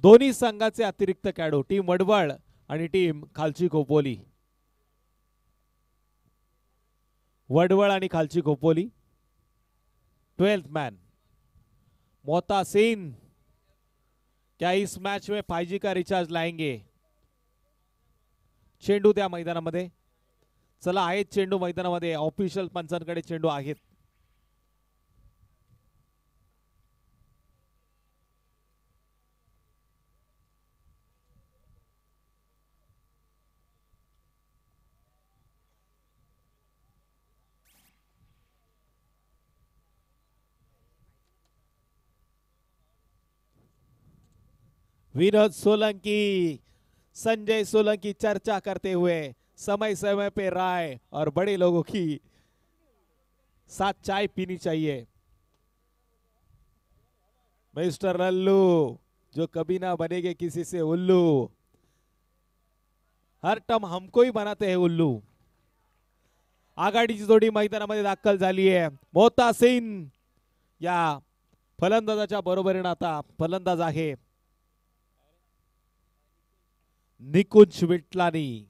दोन्ही संघाचे अतिरिक्त खेळाडू टीम वडवळ आणि टीम खालची खोपोली. वडवळ आणि खालची खोपोली. 12th मैन मोहतासिन क्या इस मैच में 5G का रिचार्ज लाएंगे? चेंडू त्या मैदानामध्ये. चला आहेत चेंडू मैदानामध्ये. ऑफिशियल पंचांकडे चेंडू आहेत. विनोद सोलंकी संजय सोलंकी चर्चा करते हुए समय समय पे राय और बड़े लोगों की साथ चाय पीनी चाहिए. मिस्टर लल्लू जो कभी ना बनेगे किसी से उल्लू, हर टर्म हमको ही बनाते हैं उल्लू. आघाडीची जोडी मैदानामध्ये दाखल झाली आहे. मोहतासिन या फलंदाजाच्या बरोबरीने आता फलंदाज आहे निकुंज विटलानी.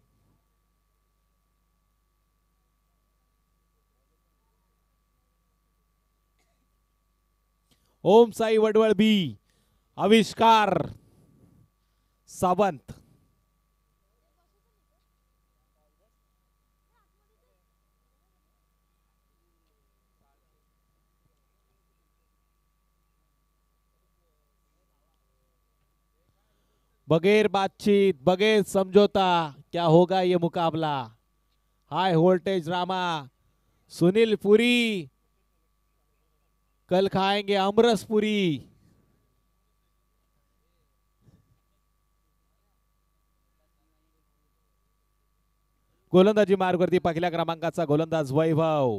ओम साई वडवळ बी, आविष्कार सावंत. बगैर बातचीत बगैर समझौता क्या होगा ये मुकाबला. हाई वोल्टेज ड्रामा. सुनील पुरी कल खाएंगे अमरस पुरी. गोलंदाजी मार्गवरती पहिल्या क्रमांकाचा गोलंदाज वैभव.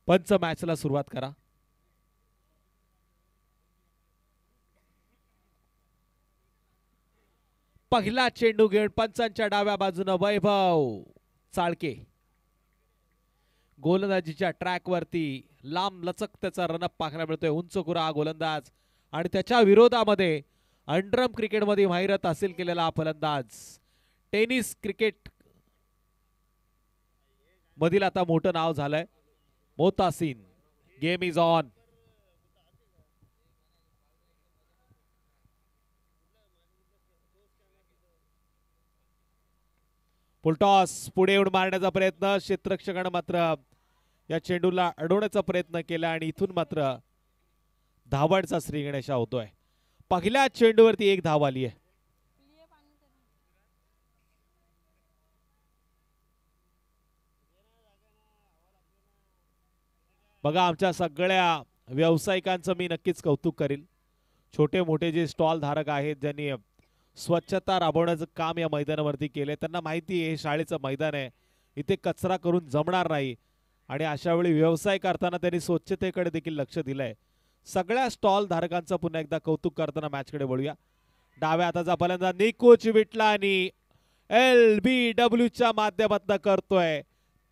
पंच मॅचला सुरुवात करा. पहिला चेंडू घेऊन पंचांच्या डाव्या बाजूने वैभव चाळके. गोलंदाजीच्या ट्रॅक वरती लांब लचक त्याचा रनअप पाहायला मिळतोय. उंच कुरा गोलंदाज आणि त्याच्या विरोधामध्ये अंडरम क्रिकेट मध्ये माहिरत हासिल केलेला फलंदाज. टेनिस क्रिकेट मधील आता मोठं नाव झालंय Mohtasin. Game is on. Full toss पुढे येऊन मारण्याचा प्रयत्न. क्षेत्ररक्षकाने मात्र या चेंडूला अडवण्याचा प्रयत्न केला आणि इथून मात्र धावडचा श्रीगणेशा होतोय. पहिल्या चेंडूवरती एक धाव आली आहे. बघा आमच्या सगळ्या व्यावसायिकांचं मी नक्कीच कौतुक करेल. छोटे मोठे जे स्टॉल धारक आहेत ज्यांनी स्वच्छता राबवण्याचं काम या मैदानावरती केलंय त्यांना माहिती आहे हे शाळेचं मैदान आहे, इथे कचरा करून जमणार नाही आणि अशा वेळी व्यवसाय करताना त्यांनी स्वच्छतेकडे देखील लक्ष दिलंय. सगळ्या स्टॉल धारकांचं पुन्हा एकदा कौतुक करताना मॅचकडे वळूया. डाव्या हाताचा फलंदाज निकुंज विटलानी LBW च्या माध्यमातून करतोय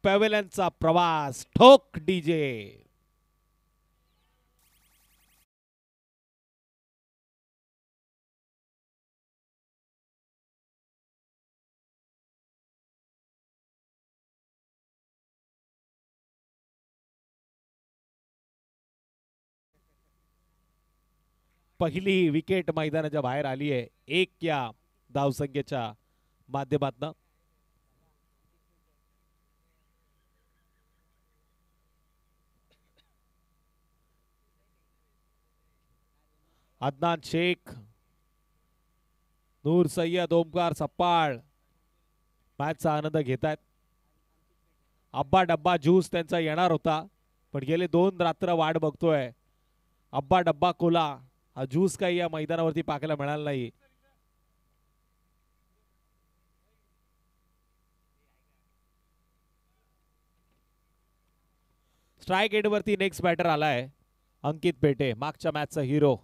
पॅव्हेलियनचा प्रवास. ठोक डीजे. पहिली विकेट मैदानाच्या बाहेर आली आहे. एक या धावसंख्येच्या माध्यमातून. अदनान शेख, नूर सय्यद, ओमकार सप्पाळ मॅचचा आनंद घेत आहेत. अब्बा डब्बा ज्यूस त्यांचा येणार होता पण गेले 2 रात्र वाट बघतोय. अब्बा डब्बा कोला हा ज्यूस काही या मैदानावरती पाहायला मिळाला नाही. स्ट्राइक एंड वरती नेक्स्ट बॅटर आलाय अंकित पेटे, मागच्या मॅचचा हिरो.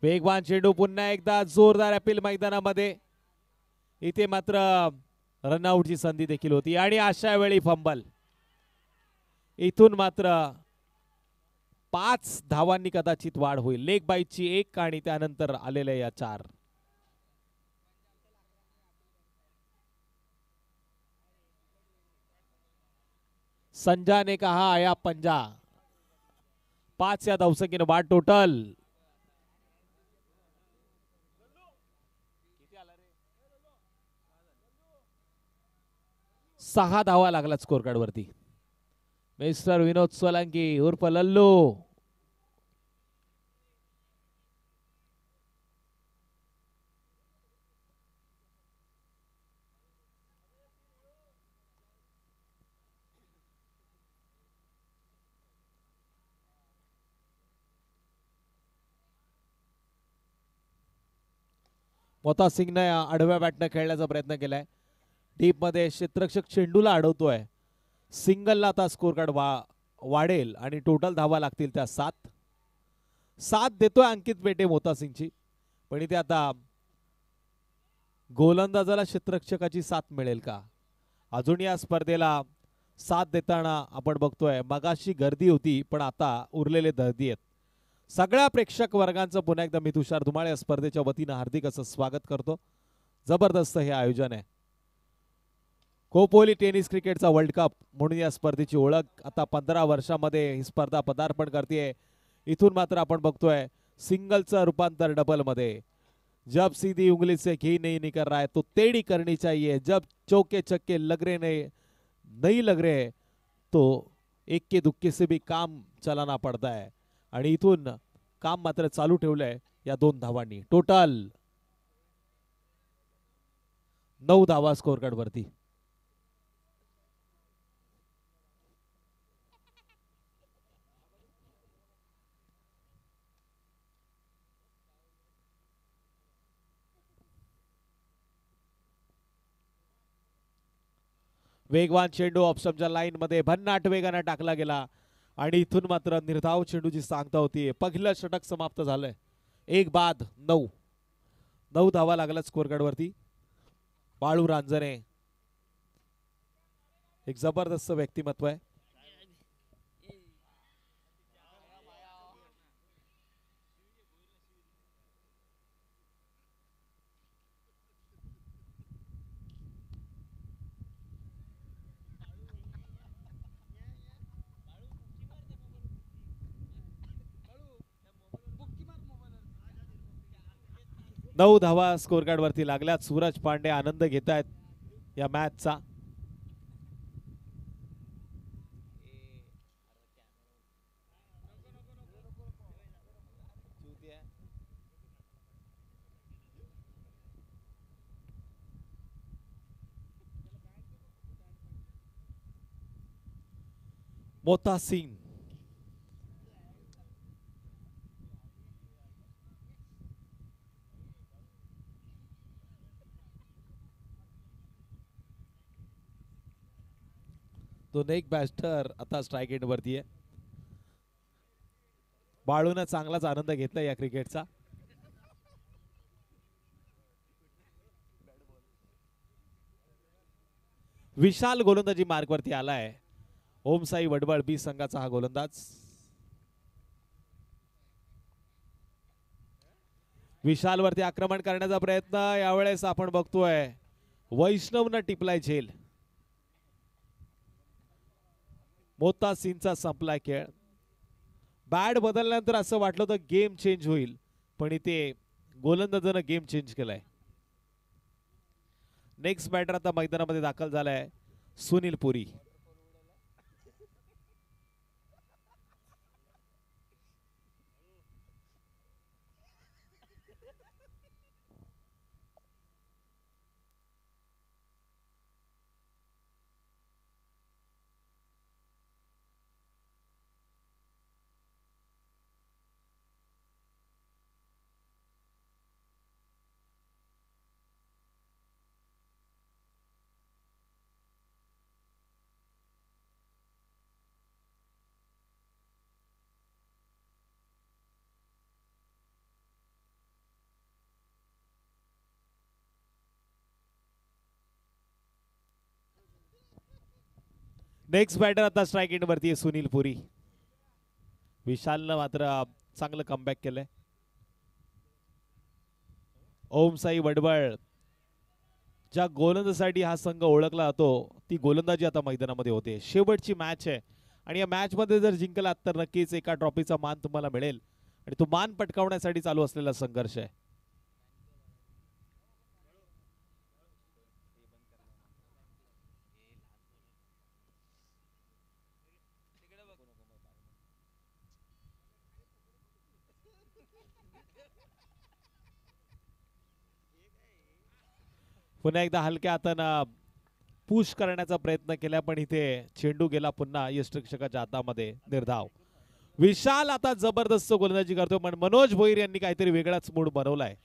वेगवान चेंडू पुन्हा एकदा जोरदार अपील मैदानामध्ये. इथे मात्र रनआउटची संधी देखील होती आणि अशा वेळी फंबल. इथून मात्र 5 धावांनी कदाचित वाढ होईल. लेग बाईची 1 आणि त्यानंतर आलेल्या या 4. संजा ने कहा आया पंजा. 5 या धावसंख्येने बाद टोटल. सहा धावा लागला स्कोर कार्ड वरती. मिस्टर विनोद सोलंकी उर्फ लल्लू. मोता सिंगने आडव्या बॅटने खेळण्याचा प्रयत्न केलाय. डीप मध्ये क्षेत्ररक्षक चेंडूला अडवतोय. सिंगलला आता स्कोर कार्ड वाढेल आणि टोटल धावा लागतील त्या 7. 7 देतोय अंकित पेटे मोता सिंगची, पण इथे आता गोलंदाजाला क्षेत्ररक्षकाची साथ मिळेल का? अजून या स्पर्धेला साथ देताना आपण बघतोय मगाशी गर्दी होती, पण आता उरलेले दर्दी आहेत. सगळ्या प्रेक्षक वर्गांचं पुन्हा एकदा मी तुषार धुमाळ या स्पर्धेच्या वतीनं हार्दिक असं स्वागत करतो. जबरदस्त हे आयोजन आहे. कोपोली टेनिस क्रिकेटचा वर्ल्ड कप म्हणून या स्पर्धेची ओळख. आता 15 वर्षामध्ये ही स्पर्धा पदार्पण करते. इथून मात्र आपण बघतोय सिंगलचं रूपांतर डबल मध्ये. जब सीधी उंगली से घी नहीं निकल रहा है तो टेढ़ी करनी चाहिए. जब चौके छक्के लग रहे नहीं लग रहे तो एक्के दुक्के से भी काम चलाना पड़ता है. आणि इथून काम मात्र चालू ठेवलंय या 2 धावांनी. टोटल 9 धावा स्कोर कार्ड वरती. वेगवान चेंडू ऑप्शनच्या लाईन मध्ये भन्नाट वेगाने टाकला गेला आणि इथून मात्र निर्धाव चेंडूची सांगता होती. पहिलं षटक समाप्त झालंय. 1 बाद 9. 9 धावा लागला स्कोर कार्ड वरती. बाळू रांजणे एक जबरदस्त व्यक्तिमत्व आहे. नऊ धावा स्कोर कार्ड वरती लागल्यात. सूरज पांडे आनंद घेत आहेत या मॅचचा. मोता सिंग तो एक बॅस्टर आता स्ट्राइक एंड वरती आहे. बाळूने चांगलाच आनंद घेतला या क्रिकेटचा. विशाल गोलंदाजी मार्क वरती आलाय. ओमसाई वडवळ बी संघाचा हा गोलंदाज. विशाल वरती आक्रमण करण्याचा प्रयत्न यावेळेस आपण बघतोय वैष्णवनं टिपलाय झेल. मोता सिंगचा संपलाय खेळ. बॅट बदलल्यानंतर असं वाटलं होतं गेम चेंज होईल, पण इथे गोलंदाजानं गेम चेंज केलाय. नेक्स्ट बॅटर आता मैदानामध्ये दाखल झालाय सुनील पुरी. नेक्स्ट बॅटर आता स्ट्राईक एंड वरती आहे सुनील पुरी. विशालनं मात्र चांगलं कमबॅक केलंय. ओम साई वडवळ ज्या गोलंदाजीसाठी हा संघ ओळखला जातो ती गोलंदाजी आता मैदानामध्ये होते. शेवटची मॅच आहे आणि या मॅच मध्ये जर जिंकलात तर नक्कीच एका ट्रॉफीचा मान तुम्हाला मिळेल आणि तो मान पटकावण्यासाठी चालू असलेला संघर्ष आहे. पुन्हा एकदा हलक्या हातानं पुश करण्याचा प्रयत्न केला पण इथे चेंडू गेला पुन्हा यष्टिरक्षकाच्या हातामध्ये. निर्धाव. विशाल आता जबरदस्त गोलंदाजी करतो पण मनोज भोईर यांनी काहीतरी वेगळाच मूड बनवलाय.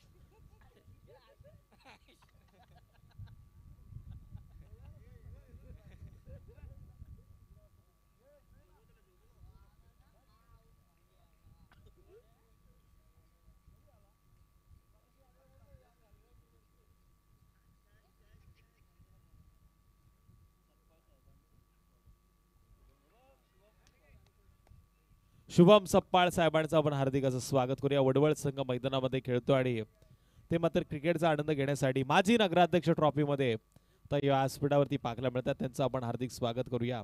शुभम सप्पाळ साहेबांचं आपण हार्दिक असं स्वागत करूया. वडवळ संघ मैदानामध्ये खेळतो आणि ते मात्र क्रिकेटचा आनंद घेण्यासाठी माजी नगराध्यक्ष ट्रॉफीमध्ये तर या व्यासपीठावरती पाहायला मिळतात. त्यांचं आपण हार्दिक स्वागत करूया.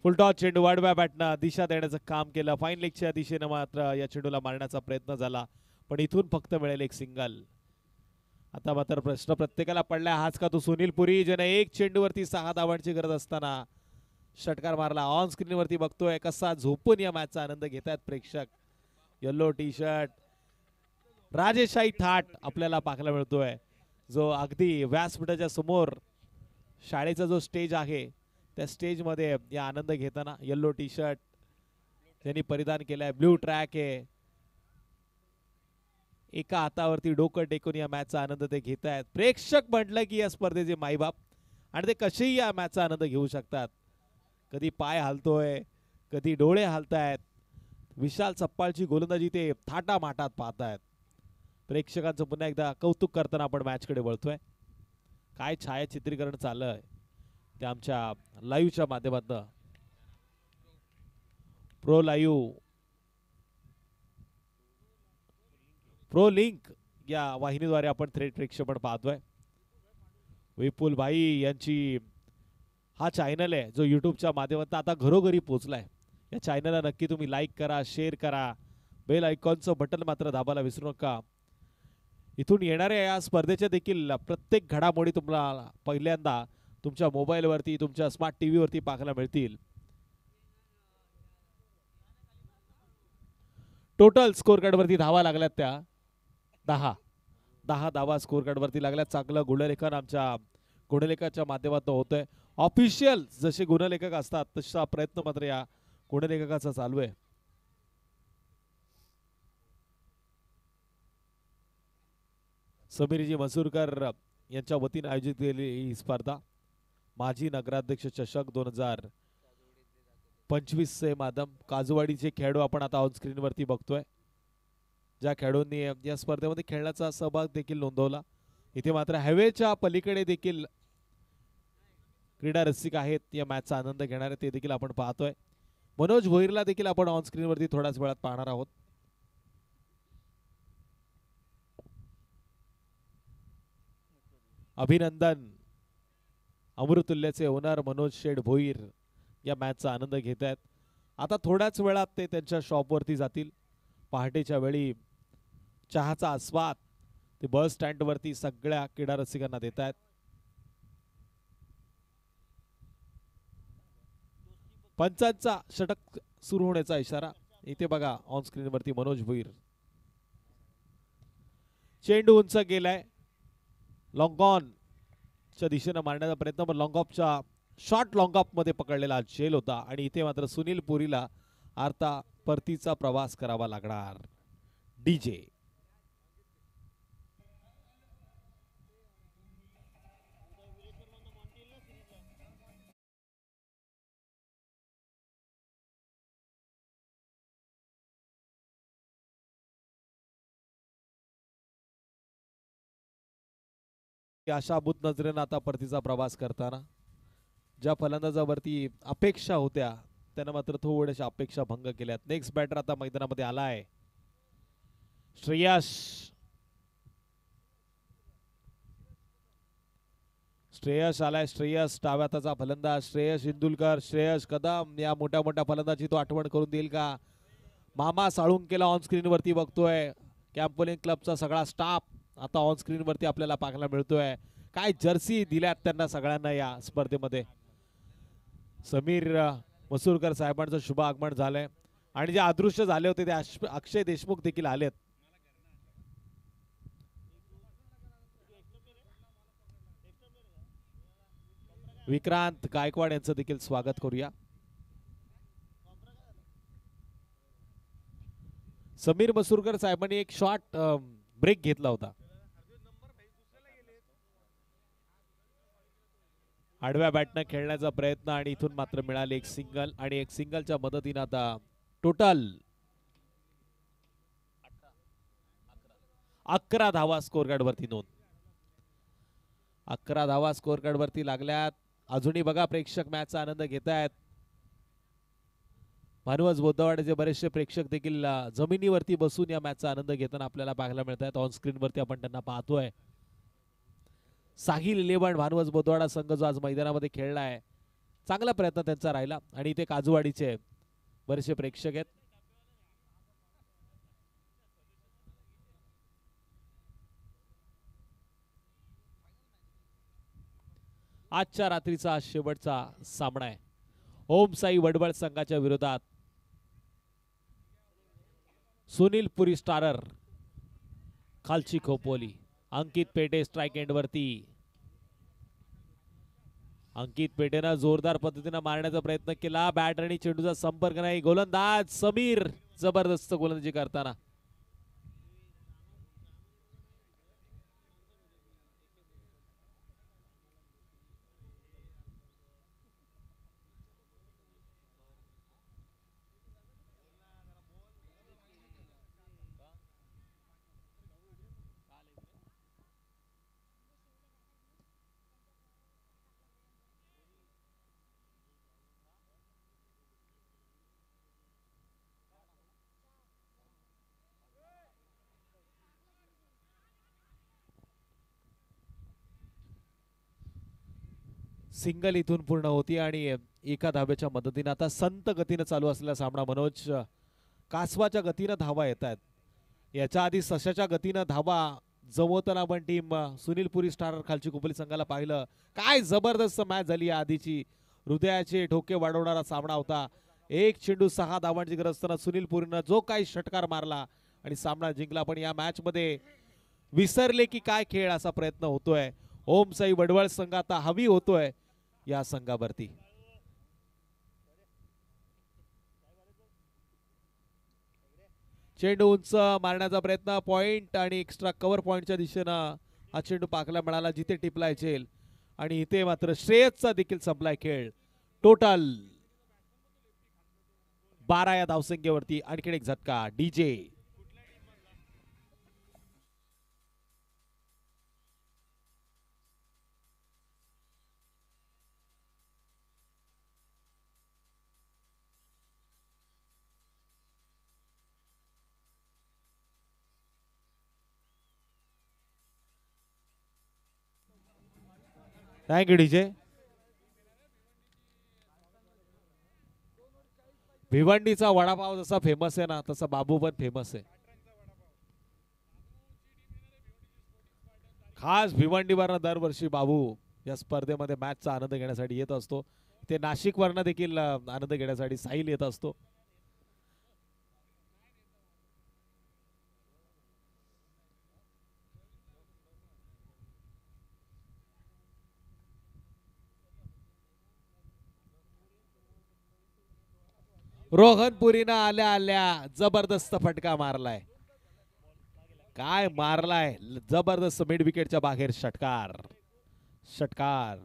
फुलटॉस चेंडू वाढव्या बॅटनं दिशा देण्याचं काम केलं. फाईन लेगच्या दिशेनं मात्र या चेंडूला मारण्याचा प्रयत्न झाला पण इथून फक्त मिळेल एक सिंगल. आता मात्र प्रश्न प्रत्येकाला पडलाय हाच का तो सुनील पुरी ज्याने एक चेंडूवरती 6 धावांची गरज असताना षटकार मारला. ऑन स्क्रीन वरती बघतोय कसा झोपून या मॅचचा आनंद घेतात प्रेक्षक. येलो टी शर्ट राजेशाही थाट आपल्याला पाहायला मिळतोय जो अगदी व्यासपीठाच्या समोर शाळेचा जो स्टेज आहे त्या स्टेज मध्ये या आनंद घेताना येलो टी शर्ट त्यांनी परिधान केलाय. ब्लू ट्रॅक आहे. एका हातावरती डोकं टेकून या मॅचचा आनंद ते घेत आहेत. प्रेक्षक म्हटलं की या स्पर्धेचे माईबाप आणि ते कसेही या मॅचचा आनंद घेऊ शकतात. कधी पाय हालतोय कधी डोळे हालतायत. विशाल सप्पाळची गोलंदाजी ते थाटा माटात पाहतायत. प्रेक्षकांचं पुन्हा एकदा कौतुक करताना आपण मॅचकडे वळतोय. काय छायाचित्रीकरण चाललंय ते आमच्या लाईव्हच्या माध्यमातून प्रो लिंक या वाहिनीद्वारे आपण थेट प्रेक्षेपण पाहतोय. विपुल भाई यांची हा चॅनल आहे जो युट्यूबच्या माध्यमातून आता घरोघरी पोहोचलाय. या चॅनलला नक्की तुम्ही लाईक करा, शेअर करा, बेल आयकॉनचं बटन मात्र दाबायला विसरू नका. इथून येणाऱ्या या स्पर्धेच्या देखील प्रत्येक घडामोडी तुम्हाला पहिल्यांदा तुमच्या मोबाईलवरती तुमच्या स्मार्ट टीव्ही वरती पाहायला मिळतील. टोटल स्कोर कार्ड वरती धावा लागल्यात त्या 10 धावा स्कोर कार्ड वरती लागल्यात. चांगलं गुणलेखन आमच्या गुणलेखकाच्या माध्यमातून होतंय. ऑफिशियल जसे गुणलेखक असतात तसा प्रयत्न मात्र या गुणलेखकाचा चालू आहे. समीरजी मसूरकर यांच्या वतीने आयोजित केलेली ही स्पर्धा माजी नगराध्यक्ष चषक 2025 चे माध्यम काजूवाडीचे खेळाडू आपण आता ऑन स्क्रीन वरती बघतोय. ज्या खेळाडूंनी या स्पर्धेमध्ये खेळण्याचा सहभाग देखील नोंदवला. इथे मात्र हवेच्या पलीकडे देखील क्रीडा रसिक आहेत या मॅचचा आनंद घेणारे ते देखील आपण पाहतोय. मनोज भोईरला देखील आपण ऑन स्क्रीन वरती थोड्याच वेळात पाहणार आहोत. अभिनंदन. अमृतुल्यचे ओनर मनोज शेठ भोईर या मॅचचा आनंद घेत आहेत. आता थोड्याच वेळात ते त्यांच्या शॉपवरती जातील. पहाटेच्या वेळी चहाचा आस्वाद ते बस स्टँड वरती सगळ्या क्रीडा रसिकांना देत आहेत. पंचांचा षटक सुरू होण्याचा इशारा इथे बघा ऑन स्क्रीन वरती मनोज भोईर. चेंडू उंच गेलाय. लॉंग ऑन च्या दिशेने मारण्याचा प्रयत्न पण लॉंग ऑफच्या शॉर्ट लॉंग ऑफ मध्ये पकडलेला झेल होता आणि इथे मात्र सुनील पुरीला आता परतीचा प्रवास करावा लागणार. डीजे आशाभूत नजरेनं आता परतीचा प्रवास करताना ज्या फलंदाजावरती अपेक्षा होत्या त्यानं मात्र थोड्याशा अपेक्षा भंग केल्यात. नेक्स्ट बॅटर आता मैदानामध्ये आलाय श्रेयस. श्रेयस आलाय. श्रेयस डाव्या हाताचा फलंदाज श्रेयस इंदुलकर. श्रेयस कदम या मोठ्या मोठ्या फलंदाजी तो आठवण करून देईल का? मामा साळुंकेला ऑन स्क्रीन वरती बघतोय. कॅम्पोलिंग क्लबचा सगळा स्टाफ आता ऑन स्क्रीन वरती आपल्याला पाहायला मिळतोय. काय जर्सी दिल्यात त्यांना सगळ्यांना या स्पर्धेमध्ये. समीर मसूरकर साहेबांचं शुभ आगमन झालंय आणि जे अदृश्य झाले होते ते अक्षय देशमुख देखील आलेत. विक्रांत गायकवाड यांचं देखील स्वागत करूया. समीर मसूरकर साहेबांनी एक शॉर्ट ब्रेक घेतला होता. आडव्या बॅटनं खेळण्याचा प्रयत्न आणि इथून मात्र मिळाले एक सिंगल आणि एक सिंगलच्या मदतीने आता टोटल 11 धावा स्कोर कार्ड वरती नोंद. 11 धावा स्कोर कार्ड वरती लागल्यात. अजूनही बघा प्रेक्षक मॅचचा आनंद घेत आहेत. भानुवाज बोद्धवाड्याचे बरेचसे प्रेक्षक देखील जमिनीवरती बसून या मॅचचा आनंद घेताना आपल्याला पाहायला मिळत आहेत. ऑन स्क्रीन वरती आपण त्यांना पाहतोय. साहिल 11 भानुवाज बोद्धवाडा संघ जो आज मैदानामध्ये खेळलाय चांगला प्रयत्न त्यांचा राहिला आणि इथे काजूवाडीचे बरेचसे प्रेक्षक आहेत. आजच्या रात्रीचा शेवटचा सामना आहे ओम साई वडवळ संघाच्या विरोधात सुनील पुरी स्टारर खालची खोपोली. अंकित पेटे स्ट्राइक एंड वरती. अंकित पेटेनं जोरदार पद्धतीने मारण्याचा प्रयत्न केला. बॅट आणि चेंडूचा संपर्क नाही. गोलंदाज समीर जबरदस्त गोलंदाजी करताना सिंगल इथून पूर्ण होती आणि एका धाब्याच्या मदतीने आता संत गतीने चालू असलेला सामना. मनोज कासवाच्या गतीने धावा येत आहेत. याच्या आधी सशाच्या गतीने धावा जमवताना आपण टीम सुनील पुरी स्टार खालची खोपोली संघाला पाहिलं. काय जबरदस्त मॅच झाली या आधीची. हृदयाचे ठोके वाढवणारा सामना होता. एक चेंडू 6 धावांची गरज असताना सुनील पुरीनं जो काही षटकार मारला आणि सामना जिंकला. पण या मॅच मध्ये विसरले की काय खेळ असा प्रयत्न होतोय. ओम साई वडवळ संघ आता हवी होतोय या संघावरती. चेंडू उंच मारण्याचा प्रयत्न. पॉइंट आणि एक्स्ट्रा कव्हर पॉइंटच्या दिशेनं हा चेंडू पाहायला मिळाला जिथे टिपलाय चेल आणि इथे मात्र श्रेयसचा देखील संपलाय खेळ. टोटल 12 या धावसंख्येवरती आणखी एक झटका. DJ thank you DJ. भिवंडीचा वडापाव जसा फेमस आहे ना तसा बाबू पण फेमस आहे. खास भिवंडीवरनं दरवर्षी बाबू या स्पर्धेमध्ये मॅचचा आनंद घेण्यासाठी येत असतो. ते नाशिक वरनं देखील आनंद घेण्यासाठी साहिल येत असतो. रोहनपुरीनं आल्या आल्या जबरदस्त फटका मारलाय. काय मारलाय जबरदस्त. मिड विकेटच्या बाहेर षटकार षटकार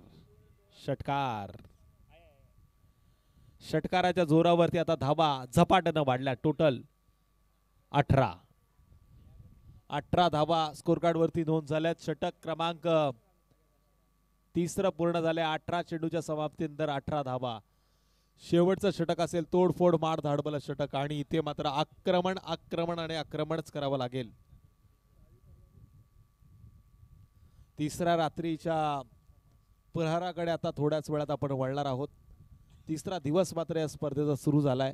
षटकार. षटकाराच्या जोरावरती आता धावा झपाट्यानं वाढल्या. टोटल 18 धावा स्कोर कार्ड वरती नोंद झाल्यात. षटक क्रमांक तिसरं पूर्ण झाले. 18 चेंडूच्या समाप्तीनंतर 18 धावा. शेवटचं षटक असेल तोडफोड मार धाडबल षटक आणि इथे मात्र आक्रमण आक्रमण आणि आक्रमणच करावं लागेल. तिसऱ्या रात्रीच्या प्रहाराकडे आता थोड्याच वेळात आपण वळणार आहोत. तिसरा दिवस मात्र या स्पर्धेचा सुरू झालाय.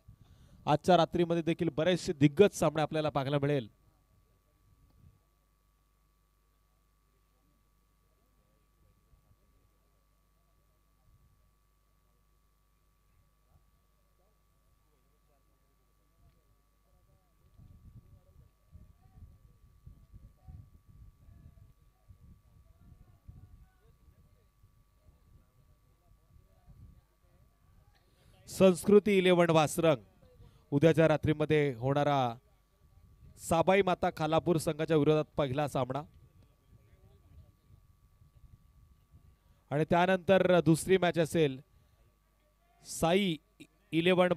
आजच्या रात्रीमध्ये देखील बरेचसे दिग्गज सामने आपल्याला पाहायला मिळेल. संस्कृती 11 वासरंग उद्याच्या रात्रीमध्ये होणारा साबाई माता खालापूर संघाच्या विरोधात पहिला सामना आणि त्यानंतर दुसरी मॅच असेल साई 11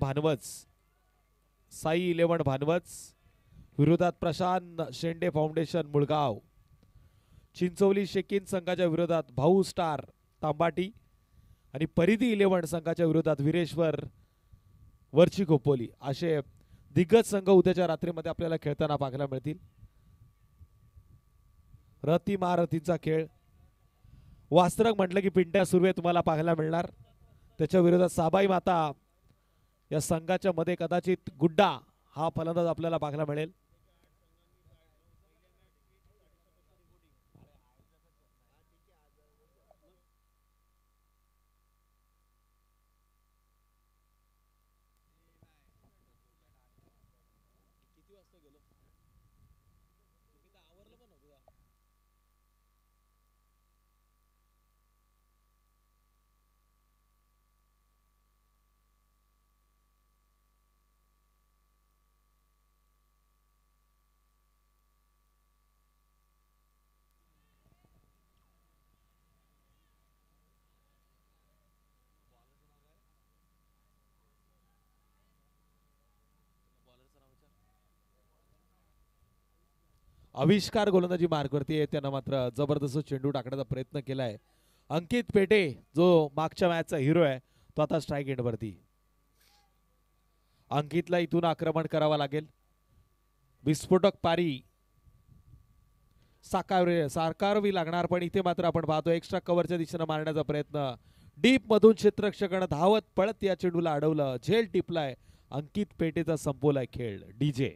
भानवच विरोधात प्रशांत शेंडे फाउंडेशन मुळगाव. चिंचोली शेकीन संघाच्या विरोधात भाऊ स्टार तांबाटी आणि परिधी 11 संघाच्या विरोधात वीरेश्वर वरची खोपोली असे दिग्गज संघ उद्याच्या रात्रीमध्ये आपल्याला खेळताना पाहायला मिळतील. रती महारथींचा खेळ. वासरंग म्हटलं की पिंट्या सुर्वे तुम्हाला पाहायला मिळणार. त्याच्या विरोधात साबाई माता या संघाच्या मध्ये कदाचित गुड्डा हा फलंदाज आपल्याला पाहायला मिळेल. आविष्कार गोलंदाजी मार्गवरती आहे. त्यानं मात्र जबरदस्त चेंडू टाकण्याचा प्रयत्न केलाय. अंकित पेटे जो मागच्या मॅचचा हिरो आहे तो आता स्ट्राईक एंडवरती. अंकितला इथून आक्रमण करावं लागेल. विस्फोटक पारी साकारवी लागणार पण इथे मात्र आपण पाहतो एक्स्ट्रा कव्हरच्या दिशेने मारण्याचा प्रयत्न. डीप मधून क्षेत्ररक्षकानं धावत पळत या चेंडूला अडवलं. झेल टिपलाय. अंकित पेटेचा संपवलाय खेळ. डीजे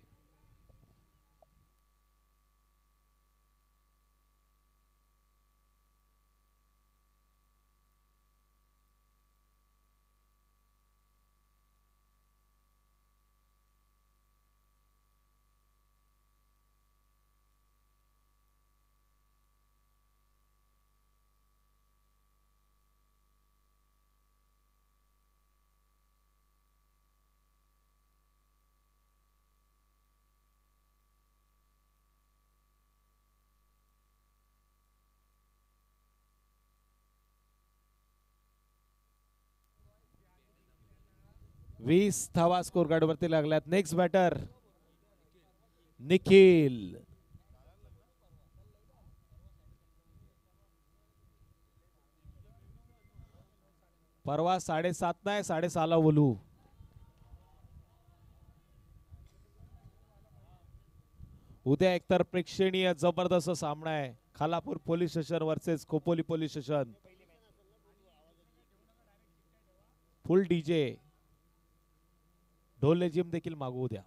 20 धावा स्कोर कार्ड वरती लागल्यात. Next batter Nikhil. परवा 7.5 नाही 6.5 बोलू. उद्या एकतर प्रेक्षणीय जबरदस्त सामना आहे. Khalapur police station versus Khopoli police station. फुल डीजे ढोल जिम देखील मागवू द्या.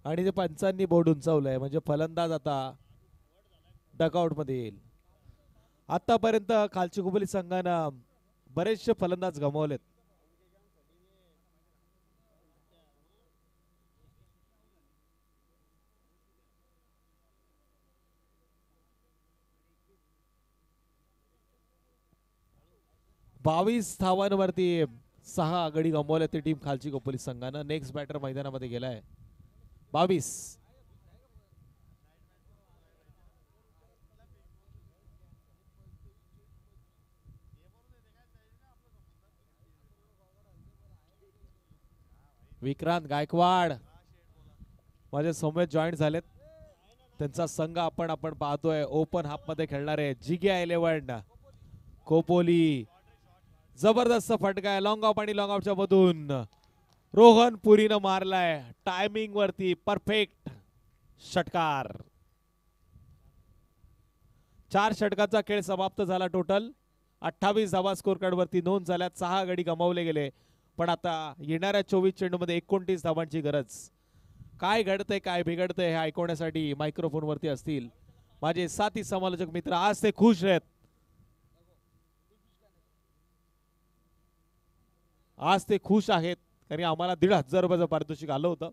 आणि ते पंचांनी बोर्ड उंचावलंय म्हणजे फलंदाज आता डकआउट मध्ये येईल. आतापर्यंत खालची खोपोली संघानं बरेचसे फलंदाज गमावलेत. बावीस धावांवरती 6 गडी गमावले ते टीम खालची खोपोली संघानं. नेक्स्ट बॅटर मैदानामध्ये गेलाय 22. विक्रांत गायकवाड माझे सौम्य जॉईंट झालेत. त्यांचा संघ आपण पाहतोय ओपन हाफ मध्ये खेळणारे जिग्या 11 खोपोली. जबरदस्त फटका आहे लॉंग ऑफ आणि लॉंग ऑफच्या मधून रोहन पुरीनं मारलाय टायमिंग वरती. परफेक्ट षटकार. 4 षटकाचा खेळ समाप्त झाला. टोटल 28 धावा स्कोर कार्ड वरती नोंद झाल्यात. 6 गडी गमावले गेले पण आता येणाऱ्या 24 चेंडूमध्ये 29 धावांची गरज. काय घडतंय काय बिघडतंय हे ऐकवण्यासाठी मायक्रोफोन वरती असतील माझे साथी समालोचक मित्र. आज ते खुश आहेत. आज ते खुश आहेत कारण आम्हाला 1,500 रुपयाचं पारितोषिक आलं होतं.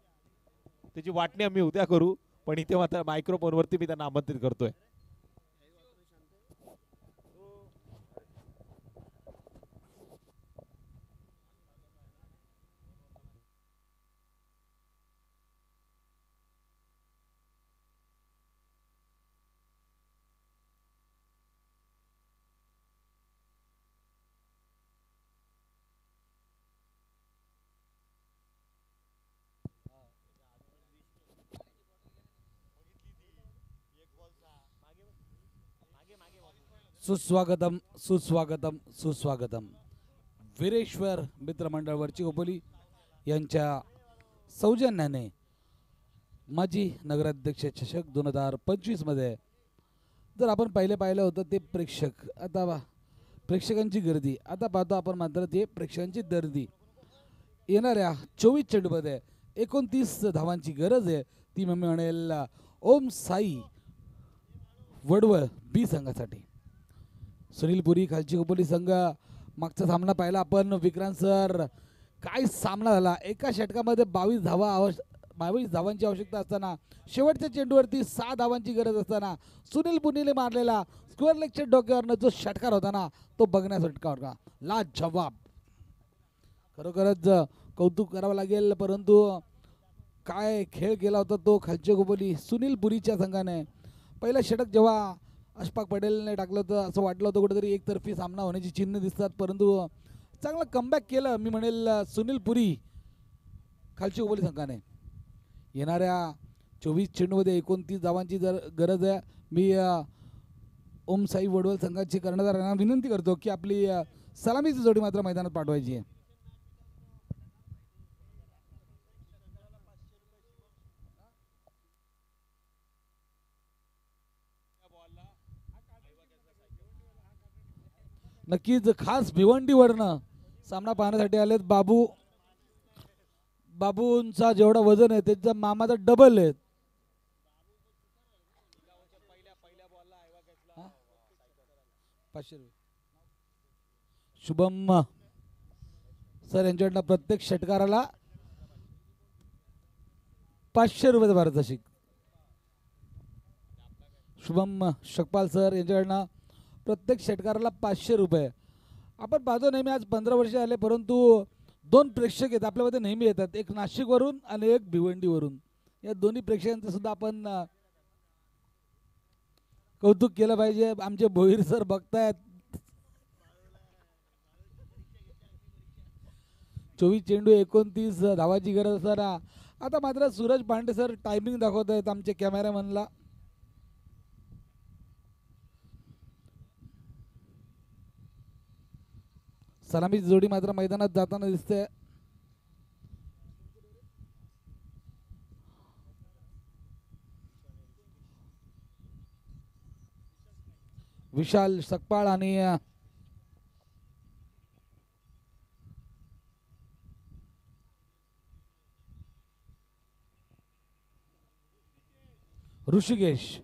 त्याची वाटणी आम्ही उद्या करू पण इथे मात्र मायक्रोफोन वरती मी त्यांना आमंत्रित करतोय. सुस्वागतम सुस्वागतम सुस्वागतम. वीरेश्वर मित्रमंडळ वरची खोपोली यांच्या सौजन्याने माजी नगराध्यक्ष चषक 2025 मध्ये जर आपण पाहिलं होतं ते प्रेक्षक. आता प्रेक्षकांची गर्दी आता पाहतो आपण मात्र ते प्रेक्षकांची गर्दी. येणाऱ्या 24 चेंडूमध्ये 29 धावांची गरज आहे. ती मी म्हणेल ओम साई वडवळ बी संघासाठी. सुनील पुरी खालची खोपोली संघ. मागचा सामना पाहिला आपण विक्रांत सर. काय सामना झाला. एका षटकामध्ये 22 धावांची आवश्यकता असताना शेवटच्या चेंडूवरती 6 धावांची गरज असताना सुनील पुरीने मारलेला स्क्वेअर लेगच्या डोक्यावरनं जो षटकार होता ना तो बघण्यासाठी होता लाजवाब. खरोखरच कौतुक करावं लागेल. परंतु काय खेळ केला होता तो खालची खोपोली सुनील पुरीच्या संघाने. पहिलं षटक जेव्हा अशफाक पटेलने टाकलं होतं असं वाटलं होतं कुठेतरी एकतर्फी सामना होण्याची चिन्ह दिसतात परंतु चांगलं कमबॅक केलं मी म्हणेल सुनील पुरी खालची खोपोली संघाने. येणाऱ्या 24 चेंडूमध्ये 29 धावांची गरज आहे. मी ओम साई वडवल संघाची कर्णधारांना विनंती करतो की आपली सलामीची जोडी मात्र मैदानात पाठवायची आहे. नक्कीच खास भिवंडीवरनं सामना पाहण्यासाठी आलेत. बाबूंचा जेवढा वजन आहे त्याच्या मामाचा डबल आहे. शुभम सर यांच्याकडनं प्रत्येक षटकाराला 500 रुपयाचा पारितोषिक. शुभम शकपाल सर यांच्याकडनं प्रत्येक षटकाराला 500 रुपये. आपण पाहतो नेहमी आज 15 वर्ष आले परंतु 2 प्रेक्षक आहेत आपल्यामध्ये नेहमी येतात. एक नाशिकवरून आणि एक भिवंडीवरून. या दोन्ही प्रेक्षकांचं सुद्धा आपण कौतुक केलं पाहिजे. आमचे भोईर सर बघतायत. 24 चेंडू 29 धावाची गरज असताना आता मात्र सूरज पांडे सर टायमिंग दाखवत आहेत आमचे कॅमेरामॅनला. सलामीची जोडी मात्र मैदानात जाताना दिसते. विशाल सकपाळ आणि ऋषिकेश.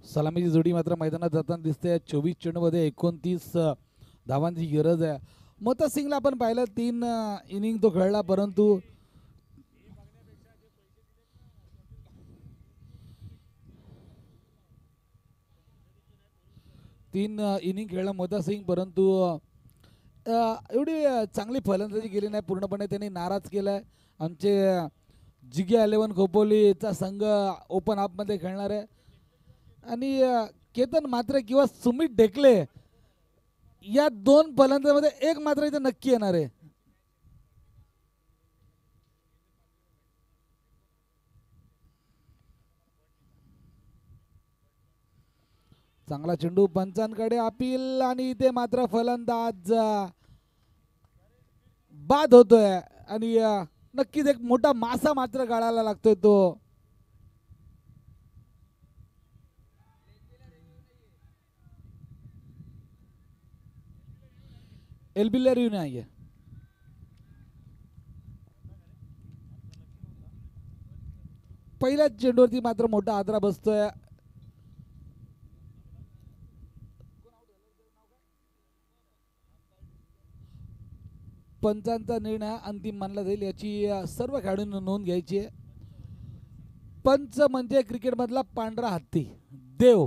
सलामीची जोडी मात्र मैदानात जाताना दिसते. 24 चेंडूमध्ये 29 धावांची गरज आहे. मोहता सिंगला आपण पाहिलं 3 इनिंग तो खेळला परंतु तीन इनिंग खेळला मोहता सिंग परंतु एवढी चांगली फलंदाजी केली नाही, पूर्णपणे त्यांनी नाराज केलाय. आमचे जिग्या 11 खोपोलीचा संघ ओपन मध्ये खेळणार आहे आणि केतन मात्रे किंवा सुमित ढेकले या दोन फलंदाजामध्ये एक मात्र इथे नक्की येणार आहे. चांगला चेंडू पंचांकडे अपील आणि इथे मात्र फलंदाज बाद होतोय आणि नक्कीच एक मोठा मासा मात्र गाळायला लागतोय तो. एलबिलर येऊन आहे. पहिल्याच चेंडूवरती मात्र मोठा आदरा बसतोय. पंचांचा निर्णय अंतिम मानला जाईल याची सर्व खेळाडूंनी नोंद घ्यायची आहे. पंच म्हणजे क्रिकेट मधला पांढरा हत्ती देव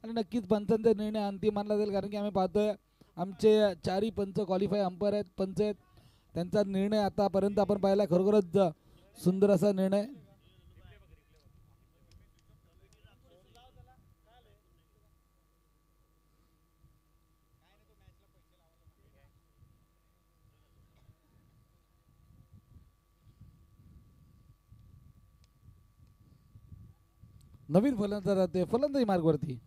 आणि नक्कीच पंचांचा निर्णय अंतिम मानला जाईल, कारण की आम्ही पाहतोय आमचे चारही पंच क्वालिफाय अंपायर आहेत, पंच आहेत. त्यांचा निर्णय आतापर्यंत आपण पाहिला, खरोखरच सुंदर असा निर्णय. नवीन फलंदाज जाते फलंदाजी मार्गवरती.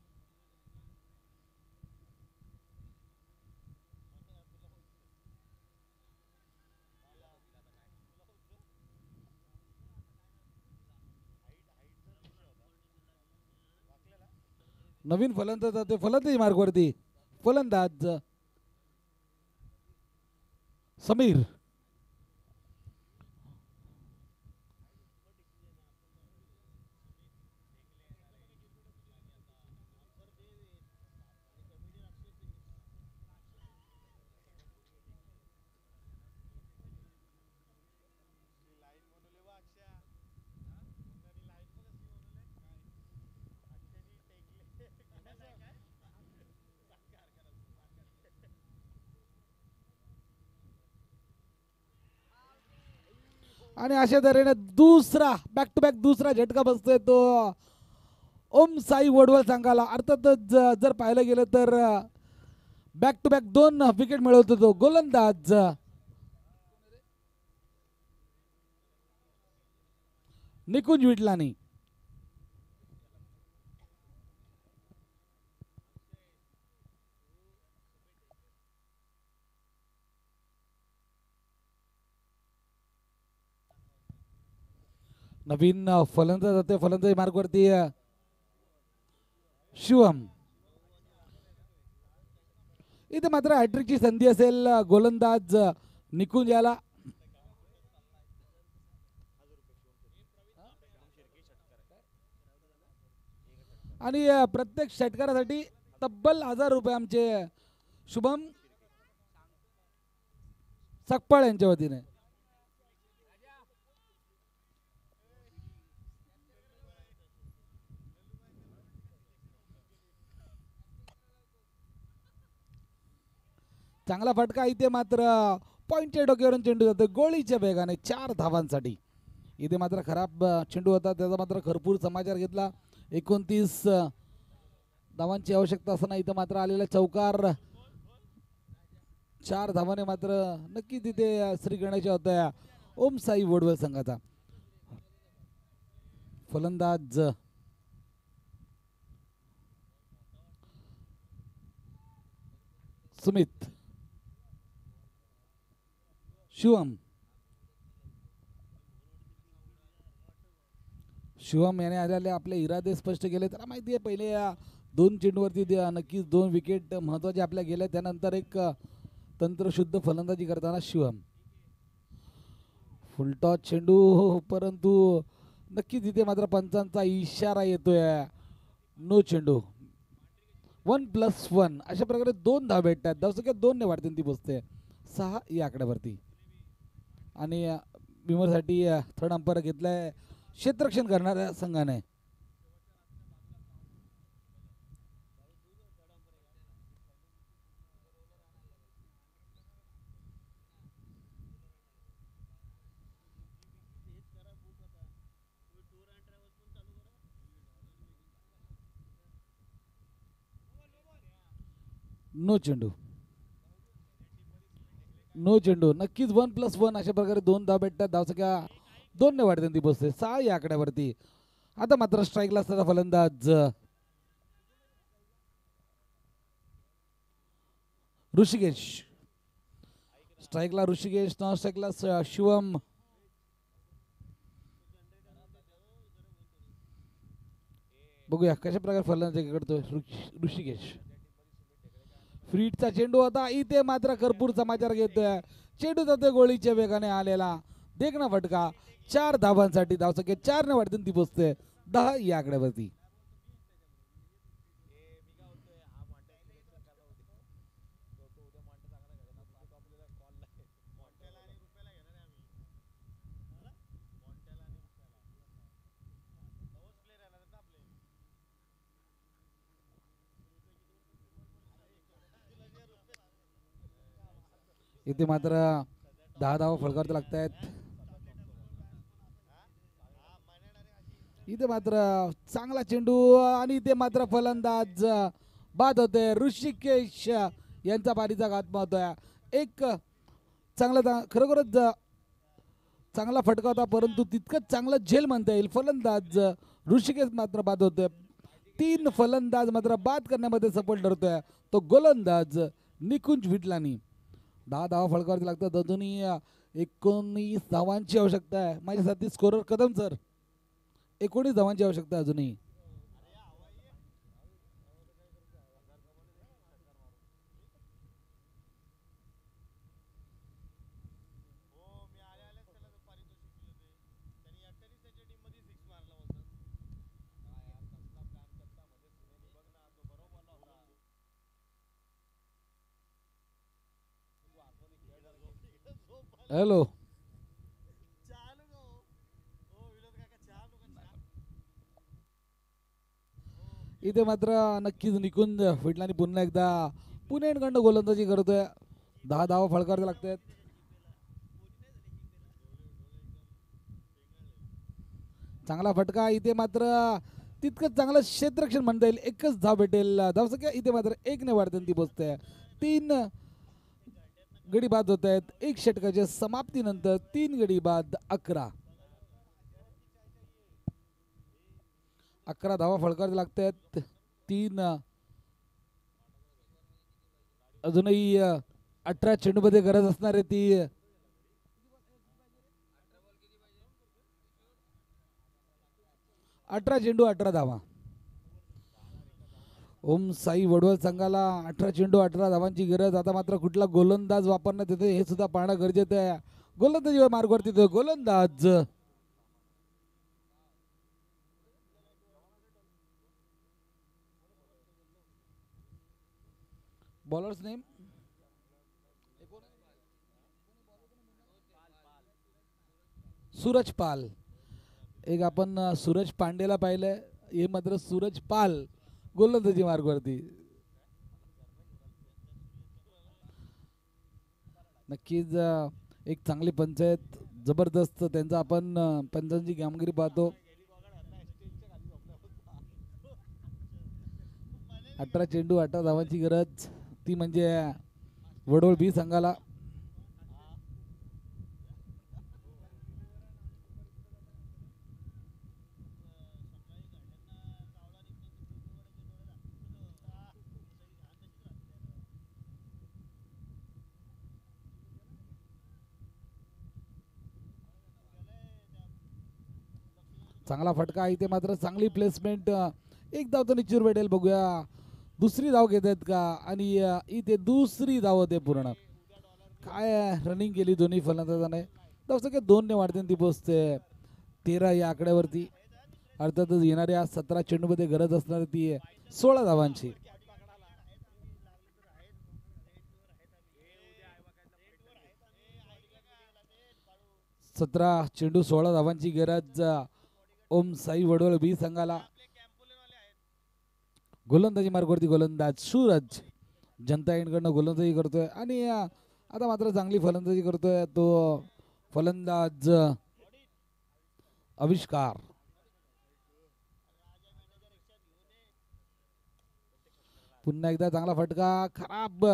नवीन फलंदाज जाते फलंदाजी मार्गवरती. फलंदाज समीर. आणि अशा तऱ्हेने दुसरा बॅक टू बॅक दुसरा झटका बसतोय तो ओम साई वडवल संघाला. अर्थातच जर पाहायला गेलं तर बॅक टू बॅक 2 विकेट मिळवतो तो गोलंदाज निकुंज विटलानी. नवीन फलंदाज जाते फलंदाजी मार्गवरती शिवम. इथे मात्र हॅट्रिकची संधी असेल गोलंदाज निकुंज याला. आणि प्रत्येक षटकारासाठी तब्बल 1000 रुपये आमचे शुभम सकपाळ यांच्या वतीने. चांगला फटका इथे मात्र पॉइंटच्या डोक्यावरून चेंडू जातो गोळीच्या वेगाने 4 धावांसाठी. इथे मात्र खराब चेंडू होता, त्याचा मात्र भरपूर समाचार घेतला. 29 धावांची आवश्यकता असताना इथे मात्र आलेला चौकार 4 धावाने मात्र नक्की तिथे श्री गणेशा होत्या ओम साई वडवल संघाचा. फलंदाज सुमित. शिवम याने आलेले आपले इरादे स्पष्ट केले. त्याला माहिती आहे पहिले या 2 चेंडूवरती नक्कीच 2 विकेट महत्वाचे आपल्या गेले, त्यानंतर एक तंत्रशुद्ध फलंदाजी करताना शिवम. फुलटॉस चेंडू, परंतु नक्कीच इथे मात्र पंचांचा इशारा येतोय नो चेंडू. 1+1 अशा प्रकारे 2 धाव भेटतात. धावसंख्या 2 ने वाढते, ती पोचते 6 या आकड्यावरती. आणि विमरसाठी थर्ड अंपायर घेतलाय क्षेत्ररक्षण करणाऱ्या संघाने. नो चेंडू. नो चेंडू. नक्कीच 1+1 अशा प्रकारे 2 धाव भेटतात. धावसंख्या 2 ने वाढते ती पोचते 6 या आकड्यावरती. आता मात्र स्ट्राईकला असणारा फलंदाज ऋषिकेश. स्ट्राईकला ऋषिकेश, नॉन स्ट्राईकला शिवम. बघूया कशा प्रकारे फलंदाजी करतोय ऋषिकेश. फ्रीटचा चेंडू होता. इथे मात्र भरपूर समाचार घेतोय. चेंडू जातोय गोळीच्या वेगाने आलेला. देखना फटका. 4 धावांसाठी धावसंख्या 4 ने वाढते ती पोचते 10 या आकड्यावरती. इथे मात्र 10 धावा फलकावरती लागत आहेत. इथे मात्र चांगला चेंडू आणि इथे मात्र फलंदाज बाद होते. ऋषिकेश यांचा बारीचा घात होतोय. एक चांगला खरोखरच चांगला फटका होता, परंतु तितकंच चांगलं झेल म्हणता येईल. फलंदाज ऋषिकेश मात्र बाद होतोय. 3 फलंदाज मात्र बाद करण्यामध्ये सफल ठरतोय. तो गोलंदाज निकुंज विटलानी. 10 धावा फलकावरती लागतात. अजूनही 19 धावांची आवश्यकता आहे. माझ्या साथी स्कोरर कदम सर, 19 धावांची आवश्यकता अजूनही. हॅलो. इथे मात्र नक्कीच निकुंज फिटलानी पुन्हा एकदा पुणेकडनं गोलंदाजी करतोय. 10 धावा फलकावरती लागतात. चांगला फटका. इथे मात्र तितकंच चांगलं क्षेत्ररक्षण म्हणता येईल. एकच धाव भेटेल. धावसंख्या इथे मात्र 1 ने वाढते ती पोचते. 3 गडी बाद होत आहेत. 1 षटकाच्या समाप्तीनंतर 3 गडी बाद 11 धावा फलकावरती लागत आहेत. 3 अजूनही 18 चेंडूमध्ये गरज असणार आहे ती. 18 चेंडू 18 धावा. ओम साई वडवल संघाला 18 चेंडू 18 धावांची गरज. आता मात्र कुठला गोलंदाज वापरण्यात येते हे सुद्धा पाहणं गरजेचं आहे. गोलंदाजी मार्गावरती गोलंदाज बॉलर्स नेम सूरज पाल. एक आपण सूरज पांडेला पाहिलंय. हे मात्र सूरज पाल गोलंदाजी मार्गावरती. नक्कीच एक चांगली पंचायत, जबरदस्त त्यांचा आपण पंचांची कामगिरी पाहतो. 18 चेंडू 18 धावांची गरज, ती म्हणजे वडोळ बी संघाला. चांगला फटका. इथे मात्र चांगली प्लेसमेंट. एक धाव तर निश्चित भेटेल. बघूया दुसरी धाव घेत आहेत का. आणि इथे दुसरी धाव होते पूर्ण. काय रनिंग केली दोन्ही फलंदाजाने. धावसंख्या 2 ने वाढते ती पोचते 13 या आकड्यावरती. अर्थातच येणाऱ्या 17 चेंडूमध्ये गरज असणार ती 16 धावांची. 17 चेंडू 16 धावांची गरज ओम साई वडोळ बी संघाला. गोलंदाजी मार्गावरती गोलंदाज सूरज जनता इंडकडनं गोलंदाजी करतोय. आणि आता मात्र चांगली फलंदाजी करतोय तो फलंदाज आविष्कार. पुन्हा एकदा चांगला फटका, खराब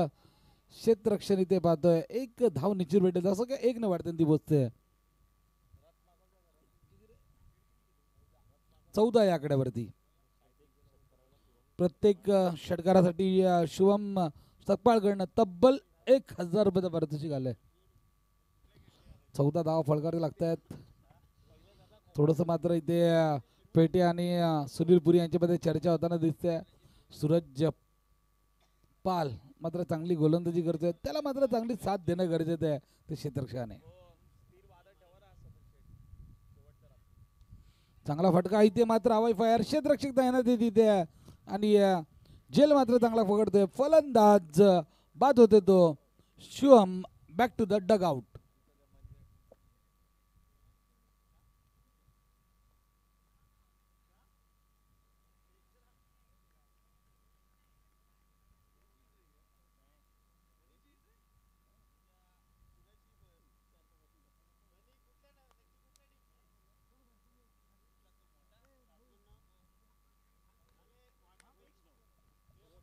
क्षेत्ररक्षण इथे पाहतोय. एक धाव निश्चित भेटेल, जसं की एक न वाढते ती पोचते. 14 या आकड्यावरती. प्रत्येक षटकारासाठी शुभम सकपाळकडनं तब्बल 1000 रुपयाचं पारितोषिक आलंय. 14 धाव फळकावे लागतात. थोडस मात्र इथे पेटे आणि सुनील पुरी यांच्यामध्ये चर्चा होताना दिसते. सूरज पाल मात्र चांगली गोलंदाजी करतोय, त्याला मात्र चांगली साथ देणं गरजेचं आहे ते क्षेत्ररक्षकाने. चांगला फटका इथे मात्र हवाई फायर, क्षेत्ररक्षक तैनात तिथे आणि जेल मात्र चांगला पकडतोय. फलंदाज बाद होते तो Shivam. Back to the dugout.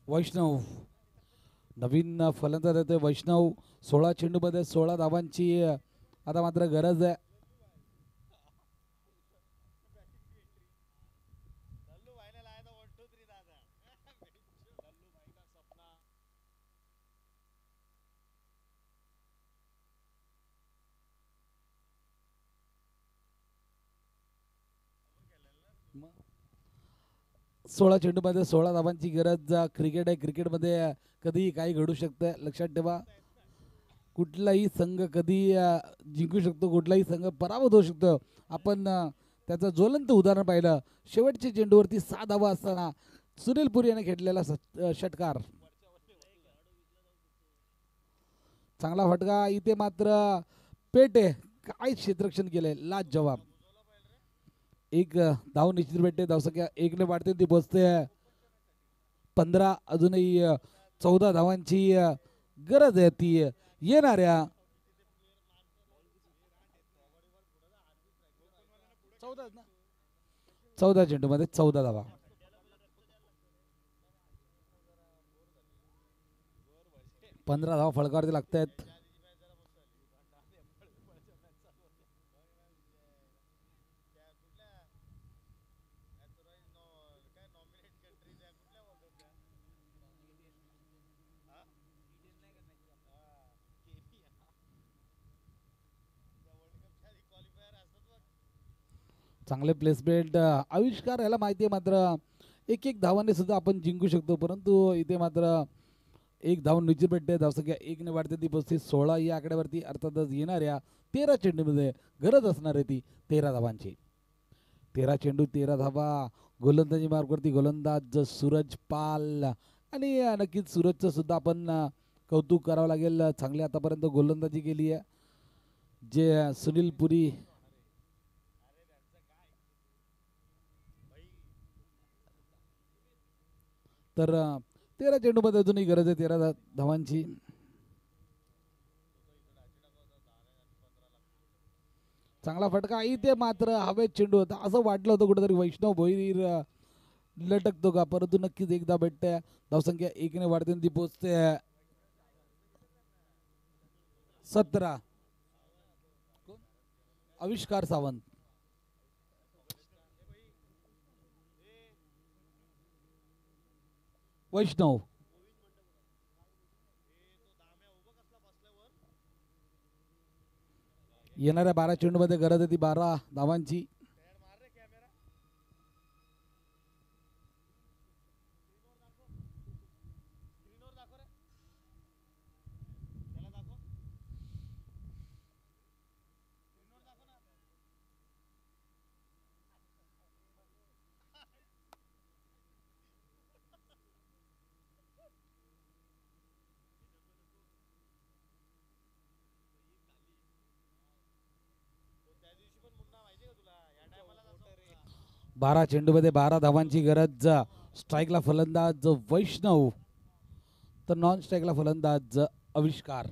Vaishnav नवीन फलंदाज येतोय. वैष्णव 16 चेंडूमध्ये 16 धावांची आता मात्र गरज आहे. सोळा चेंडूमध्ये 16 धावांची गरज. क्रिकेट आहे, क्रिकेटमध्ये कधीही काही घडू शकतं. लक्षात ठेवा, कुठलाही संघ कधी जिंकू शकतो, कुठलाही संघ पराभूत होऊ शकतो. आपण त्याचं ज्वलंत उदाहरण पाहिलं. शेवटच्या चेंडूवरती 6 धावा असताना सुनील पुरी याने खेळलेला षटकार. चांगला फटका इथे मात्र पेटे काय क्षेत्ररक्षण केलंय, लाजवाब. एक धाव निश्चित भेटते. धावसंख्या 1 ने वाढते, ती पोचते 15. अजूनही 14 धावांची गरज आहे ती येणाऱ्या 14 चेंडूमध्ये 14 धावा. पंधरा धावा फळकावरती लागतायत. चांगले प्लेसमेंट आविष्कार याला माहिती आहे. मात्र एक एक धावाने सुद्धा आपण जिंकू शकतो, परंतु इथे मात्र एक धाव निश्चित भेटते. धावसंख्या 1 ने वाढते, ती 35-16 या आकड्यावरती. अर्थातच येणाऱ्या 13 चेंडूमध्ये गरज असणार आहे ती 13 धावांची. 13 चेंडू 13 धावा. गोलंदाजी मार्गवरती गोलंदाज सूरज पाल आणि नक्कीच सूरजचं सुद्धा आपण कौतुक करावं लागेल. चांगली आतापर्यंत गोलंदाजी केली आहे. जे सुनील पुरी तर 13 चेंडूमध्ये अजूनही गरज आहे 13 धावांची. चांगला फटका इथे मात्र हवेत चेंडू होता. असं वाटलं होतं कुठेतरी वैष्णव भोईर लटकतो का, परंतु नक्कीच एकदा भेटते. धावसंख्या 1 ने वाढते, ती पोचते 17. आविष्कार सावंत. वैष्णव येणाऱ्या 12 चेंडूमध्ये गरज आहे ती 12 धावांची. बारा चेंडूमध्ये 12 धावांची गरज. स्ट्राईकला फलंदाज वैष्णव, तर नॉन स्ट्राईकला फलंदाज आविष्कार.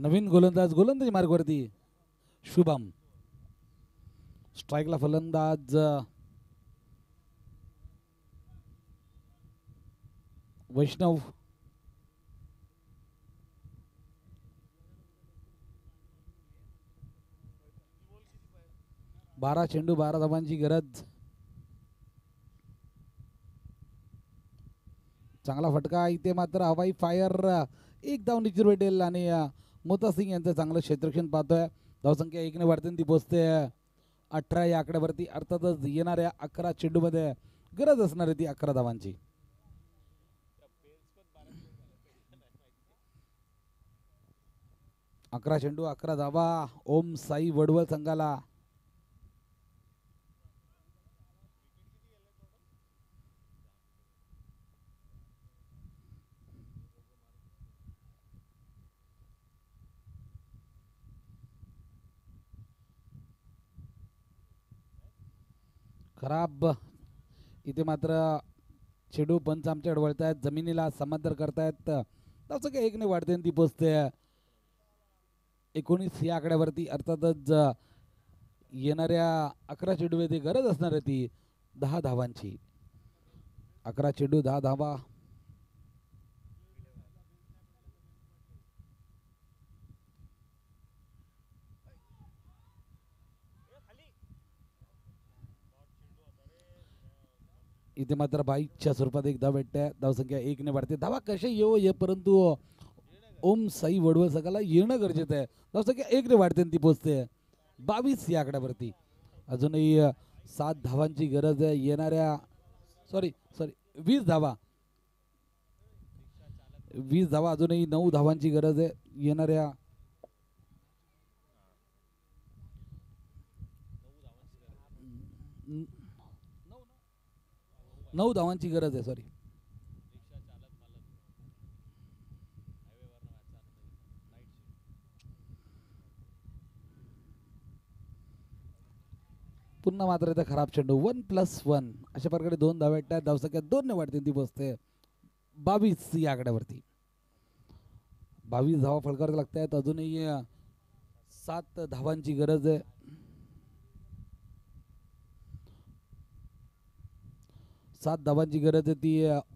नवीन गोलंदाजी मार्गवरती शुभम. स्ट्राईकला फलंदाज वैष्णव. बारा चेंडू 12 धावांची गरज. चांगला फटका इथे मात्र हवाई फायर. एक धाव निश्चित भेटेल आणि मोता सिंग यांचं चांगलं क्षेत्ररक्षण पाहतोय. धावसंख्या 1 ने वाढते ती पोहोचते 18 या आकड्यावरती. अर्थातच येणाऱ्या 11 चेंडूमध्ये गरज असणार आहे ती 11 धावांची. अकरा चेंडू 11 धावा ओम साई वडवळ संघाला. खराब इथे मात्र चेंडू पंच आमच्याकडे वळतायत. जमिनीला समांतर करतायत. तसं काय 1 ने वाढते ती पोचते 19 या आकड्यावरती. अर्थातच येणाऱ्या 11 चेंडूमध्ये गरज असणार आहे ती 10 धावांची. 11 चेंडू 10 धावा. इथे मात्र बाईकच्या स्वरूपात एक धाव भेटते. धावसंख्या 1 ने वाढते. धावा कशा येऊ ये परंतु ओम साई वडवळ संघाला येणं गरजेचं आहे. धावसंख्या 1 ने वाढते ती पोचते 22 या आकड्यावरती. अजूनही 7 धावांची गरज आहे. येणाऱ्या 20 धावा. 20 धावा. अजूनही 9 धावांची गरज आहे. येणाऱ्या 9 धावांची गरज आहे. पुन्हा मात्र इथे खराब चेंडू. 1+1 अशा प्रकारे 2 धावा भेटतात. धावसंख्या 2 ने वाढते ती बसते 22 या आकड्यावरती. 22 धावा फलकावर लागतात. अजूनही 7 धावांची गरज आहे. 7 धावांची गरज आहे ती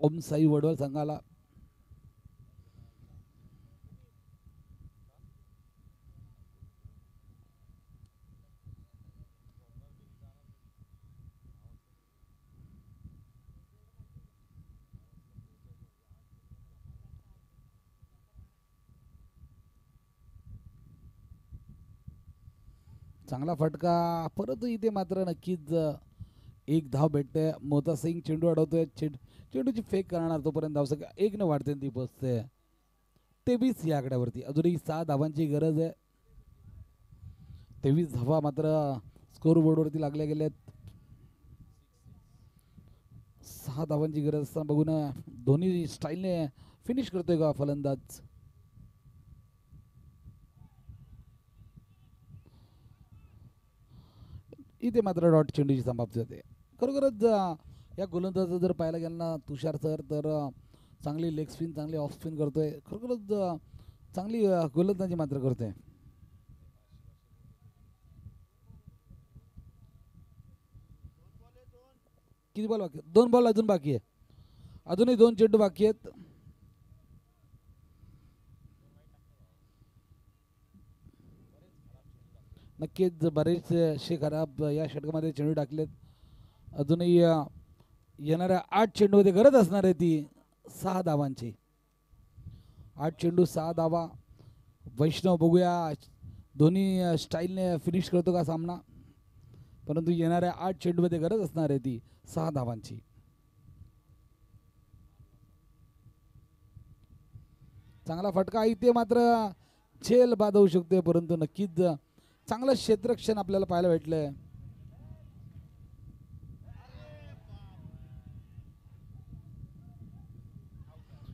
ओम साई वडवळ संघाला. चांगला फटका परंतु इथे मात्र नक्कीच 1 धाव भेटते. मोता सिंग चेंडू अडवतोय. चेंडूची फेक करणार तोपर्यंत धावसंख्या 1 ने वाढते ती पोचते 23 या आकड्यावरती. अजूनही 6 धावांची गरज आहे. 23 धावा मात्र स्कोर बोर्डवरती लागल्या गेल्यात. 6 धावांची गरज असताना बघून दोन्ही स्टाईलने फिनिश करतोय का फलंदाज. इथे मात्र डॉट चेंडूची समाप्ती होते. खरोखरच या गोलंदाजा जर पाहायला गेलं ना तुषार सर तर चांगली लेग स्पिन चांगली ऑफ स्पिन करतोय. खरोखरच चांगली गोलंदाजी मात्र करतोय. किती बॉल बाकी? 2 बॉल अजून बाकी आहे. अजूनही 2 चेंडू बाकी आहेत. नक्कीच बरेचसे खराब या षटकामध्ये चेंडू टाकलेत. अजूनही येणाऱ्या 8 चेंडूमध्ये गरज असणार आहे ती 6 धावांची. 8 चेंडू 6 धावा. वैष्णव बघूया दोन्ही स्टाईलने फिनिश करतो का सामना. परंतु येणाऱ्या 8 चेंडूमध्ये गरज असणार आहे ती 6 धावांची. चांगला फटका इथे मात्र झेल बाद होऊ शकते परंतु नक्कीच चांगलं क्षेत्ररक्षण आपल्याला पाहायला भेटलंय.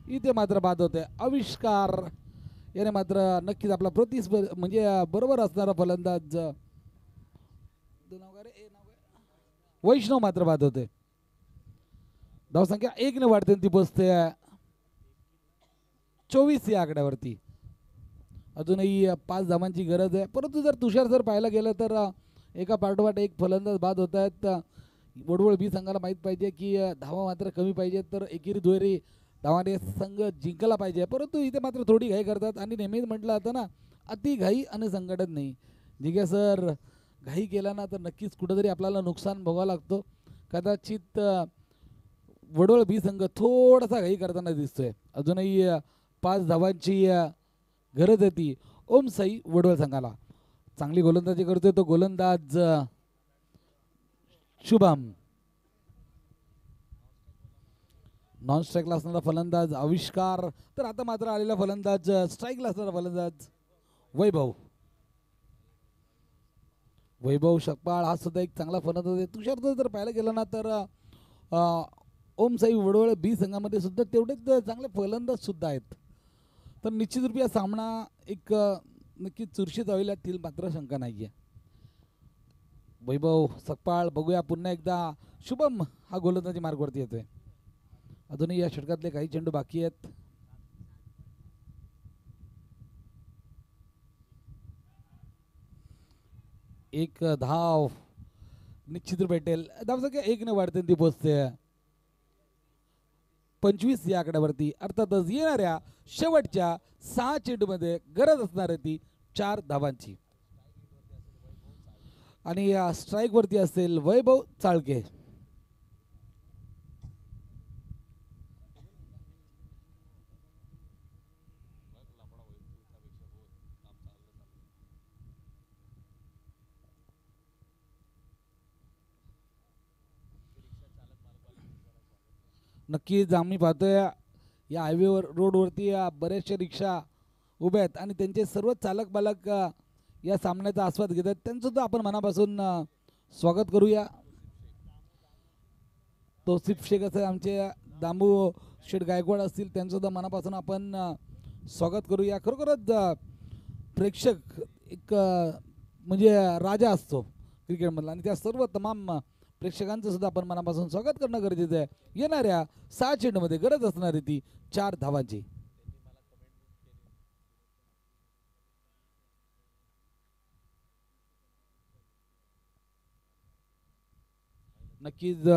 इथे मात्र बाद होते. आविष्कार याने मात्र नक्कीच आपला म्हणजे बरोबर असणारा फलंदाज वैष्णव मात्र बाद होते. धावसंख्या 1 ने वाढते ती पोचते 24 या आकड्यावरती. अजूनही 5 धावांची गरज आहे. परंतु जर तुषार जर पाहायला गेलं तर एका पाठोपाठ एक फलंदाज बाद होत आहेत. वडवळ बी संघाला माहीत पाहिजे की धावा मात्र कमी पाहिजेत तर एकेरी दुहेरी धावाने संघ जिंकला पाहिजे. परंतु इथे मात्र थोडी घाई करतात आणि नेहमीच म्हटलं जातं ना, अति घाई आणि संघटन नाही. जिगे सर घाई केला ना तर नक्कीच कुठंतरी आपल्याला नुकसान भोगावं लागतो. कदाचित वडवळ बी संघ थोडासा घाई करताना दिसतोय. अजूनही 5 धावांची गरज आहे ती ओम साई वडवळ संघाला. चांगली गोलंदाजी करतोय तो गोलंदाज शुभम. नॉन स्ट्राईकला असणारा फलंदाज आविष्कार. तर आता मात्र आलेला फलंदाज स्ट्राईकला असणारा फलंदाज वैभव. वैभव शकपाळ हा सुद्धा एक चांगला फलंदाज आहे. तुषार जर पाहायला गेलं ना तर ओम साई वडवळ बी संघामध्ये सुद्धा तेवढेच चांगले फलंदाज सुद्धा आहेत. तर निश्चित रूपी हा सामना एक नक्की चुरशीत होईल यातील मात्र शंका नाही आहे. वैभव सकपाळ बघूया पुन्हा एकदा. शुभम हा गोलंदाजी मार्गवरती येतोय. अजूनही या षटकातले काही चेंडू बाकी आहेत. एक धाव निश्चित भेटेल. धावसंख्या 1 ने वाढते ती पोचते 25 या आकड्यावरती. अर्थातच येणाऱ्या शेवटच्या 6 चेंडूमध्ये गरज असणार आहे ती 4 धावांची. आणि या स्ट्राईक वरती असेल वैभव चाळके. नक्कीच आम्ही पाहतोय या हायवेवर रोडवरती बऱ्याचशा रिक्षा उभ्या आहेत आणि त्यांचे सर्व चालक बालक या सामन्याचा आस्वाद घेतात. त्यांचंसुद्धा आपण मनापासून स्वागत करूया. तौसिफ शेख असं आमचे दांबू शेठ गायकवाड असतील त्यांचंसुद्धा मनापासून आपण स्वागत करूया. खरोखरच प्रेक्षक एक म्हणजे राजा असतो क्रिकेटमधला आणि त्या सर्व तमाम प्रेक्षकांचं सुद्धा आपण मनापासून स्वागत करणं गरजेचं आहे. येणाऱ्या 6 चेंडूमध्ये गरज असणारी ती 4 धावांची. नक्कीच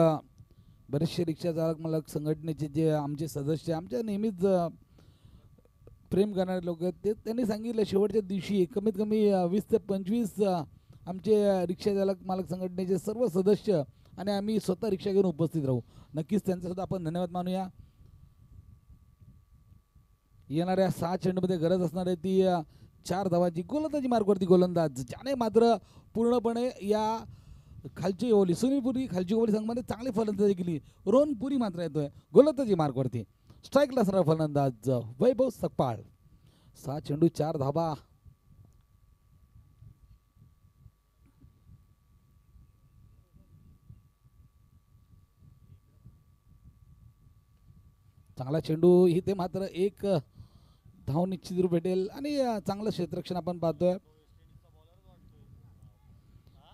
बरेचसे रिक्षा चालक मालक संघटनेचे जे आमचे सदस्य आमच्या नेहमीच प्रेम करणारे लोक आहेत ते त्यांनी सांगितलं शेवटच्या दिवशी कमीत कमी 20 ते 25 आमचे रिक्षा चालक मालक संघटनेचे सर्व सदस्य आणि आम्ही स्वतः रिक्षा घेऊन उपस्थित राहू. नक्कीच त्यांचा सुद्धा आपण धन्यवाद मानूया. येणाऱ्या 6 चेंडूमध्ये गरज असणार आहे ती 4 धावांची. गोलंदाजी मार्गवरती गोलंदाज ज्याने मात्र पूर्णपणे या खालची ओव्हली सुनीलपुरी खालची ओव्हली संघामध्ये चांगली फलंदाजी केली. रोहनपुरी मात्र येतोय गोलंदाजी मार्गवरती. स्ट्राईकला असणारा फलंदाज वैभव सकपाळ. 6 चेंडू 4 धावा. चांगला चेंडू इथे मात्र एक धाव निश्चित रूप भेटेल आणि चांगलं क्षेत्ररक्षण आपण पाहतोय.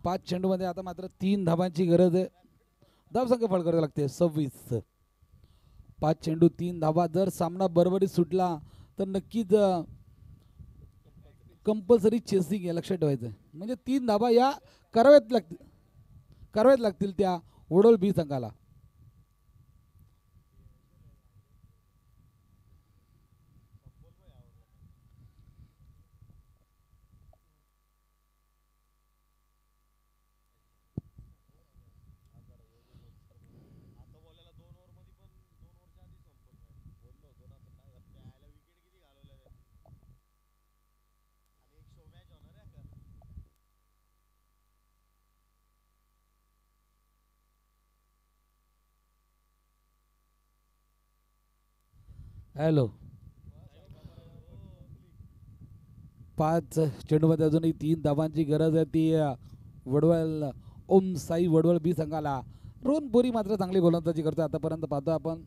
5 चेंडूमध्ये आता मात्र 3 धावांची गरज आहे. धावसंख्या फळ करावी लागते 26. 5 चेंडू 3 धावा. जर सामना बरोबरीत सुटला तर नक्कीच कंपल्सरी चेसिंग आहे लक्षात ठेवायचं. म्हणजे 3 धावा या कराव्यात लागतील त्या वडवळ बी संघाला. हॅलो 5 चेंडूमध्ये अजूनही 3 धावांची गरज आहे ती वडवळ ओम साई वडवळ बी संघाला. रोहनपुरी मात्र चांगली गोलंदाजी करतो आतापर्यंत पाहतो आपण.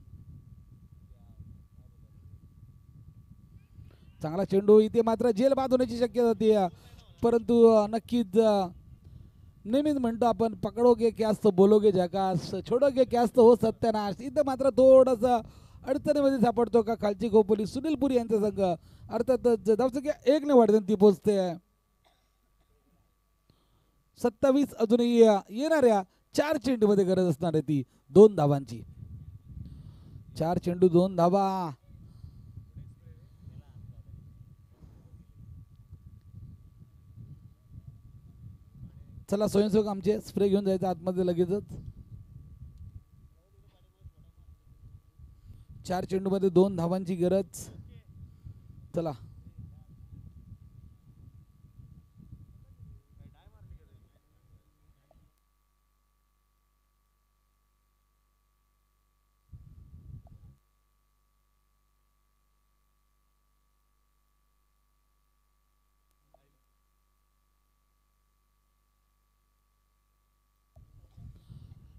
चांगला चेंडू इथे मात्र जेल बाद होण्याची शक्यता होती. परंतु नक्कीच नेहमीच म्हणतो आपण पकडोगे क्यास तो बोलोगे जकास छोडोगे क्यास तो हो सत्यानाश. इथं मात्र थोडंसं अडचणीमध्ये सापडतो का खालची खोपोली सुनील पुरी यांचा संघ अर्थातच धावसंख्या 1 ने वाढत ती पोहोचते 27 अजूनही येणाऱ्या 4 चेंडूमध्ये गरज असणार आहे ती 2 धावांची 4 चेंडू 2 धावा चला स्वयंसेवक आमचे स्प्रे घेऊन जायचं आतमध्ये लगेचच 4 चेंडूमध्ये 2 धावांची गरज चला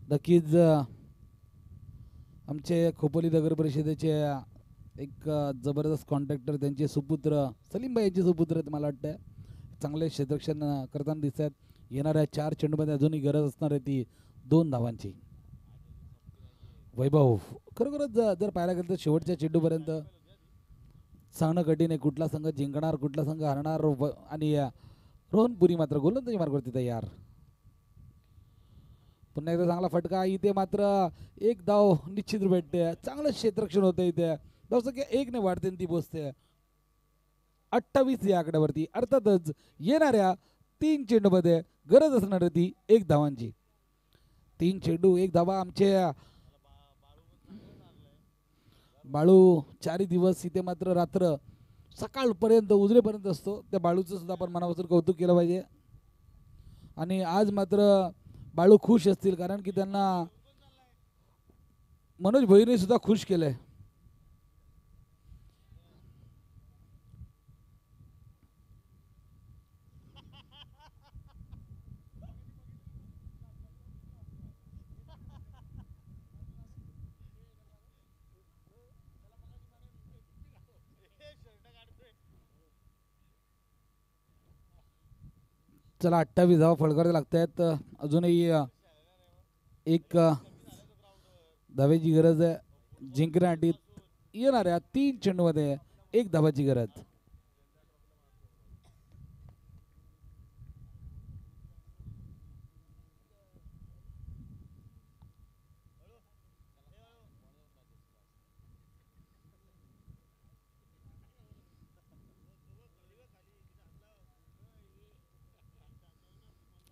नक्कीच आमचे खोपोली नगर परिषदेचे एक जबरदस्त कॉन्ट्रॅक्टर त्यांचे सुपुत्र सलीमभाई यांचे सुपुत्र आहेत मला वाटतं चांगले क्षेत्ररक्षण करताना दिसत आहेत येणाऱ्या 4 चेंडूमध्ये अजूनही गरज असणार आहे ती 2 धावांची वैभव खरोखरच जर पाहायला गेलं तर शेवटच्या चेंडूपर्यंत सांगणं कठीण आहे कुठला संघ जिंकणार कुठला संघ हरणार आणि रोहनपुरी मात्र गोलंदाजी मार्गावरती तयार पुन्हा एकदा चांगला फटका इथे मात्र 1 धाव निश्चित भेटते चांगलं क्षेत्ररक्षण होतं इथे धावसंख्या 1 ने वाढते ती पोचते 28 या आकड्यावरती अर्थातच येणाऱ्या 3 चेंडूमध्ये गरज असणार ती 1 धावांची 3 चेंडू 1 धावा आमचे बाळू 4 दिवस इथे मात्र रात्र सकाळपर्यंत उजरेपर्यंत असतो त्या बाळूचं सुद्धा आपण मनापासून कौतुक केलं पाहिजे आणि आज मात्र बाळू खुश असतील कारण की त्यांना मनोज भोईरने सुद्धा खुश केलंय चला 28 धावा फलकावे लागतायत अजूनही 1 धावेची गरज आहे जिंकण्यासाठी येणाऱ्या 3 चेंडूमध्ये 1 धावाची गरज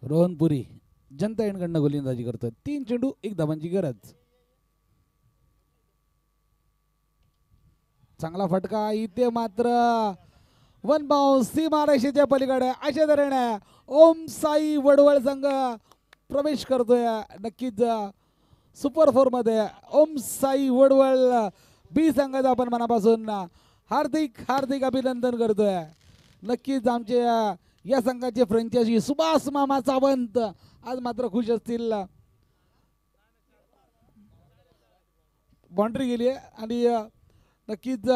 रोहनपुरी जनता एंडकडनं गोलंदाजी करतो 3 चेंडू 1 धावांची गरज चांगला फटका इथे मात्र 1 बाउंस सीमारेषेच्या पलीकडे अशा तऱ्हेने ओम साई वडवळ संघ प्रवेश करतोय नक्कीच सुपर 4 मध्ये ओम साई वडवळ बी संघाचं आपण मनापासून हार्दिक हार्दिक अभिनंदन करतोय नक्कीच आमचे या संघाचे फ्रँचायझी सुभाष मामा सावंत आज मात्र खुश असतील बाउंड्री गेली आहे आणि नक्कीच